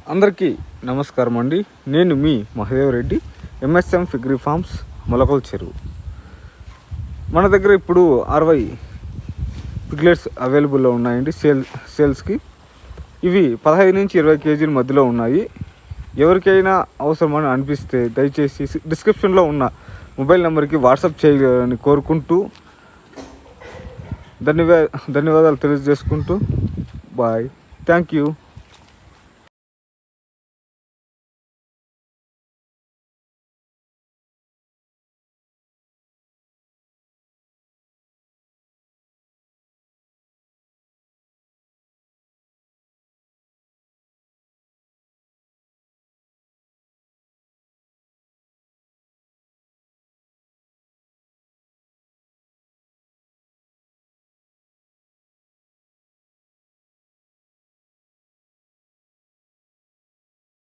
అందరికీ నమస్కారం అండి. నేను మీ మహదేవరెడ్డి, ఎంఎస్ఎం ఫిగ్రీ ఫార్మ్స్, మొలకల చెరువు. మన దగ్గర ఇప్పుడు 60 పిగ్లెట్స్ అవైలబుల్లో ఉన్నాయండి సేల్స్కి. ఇవి 15 నుంచి 20 కేజీల మధ్యలో ఉన్నాయి. ఎవరికైనా అవసరమని అనిపిస్తే దయచేసి డిస్క్రిప్షన్లో ఉన్న మొబైల్ నెంబర్కి వాట్సాప్ చేయాలని కోరుకుంటూ ధన్యవాదాలు తెలియజేసుకుంటూ బాయ్. Thank you.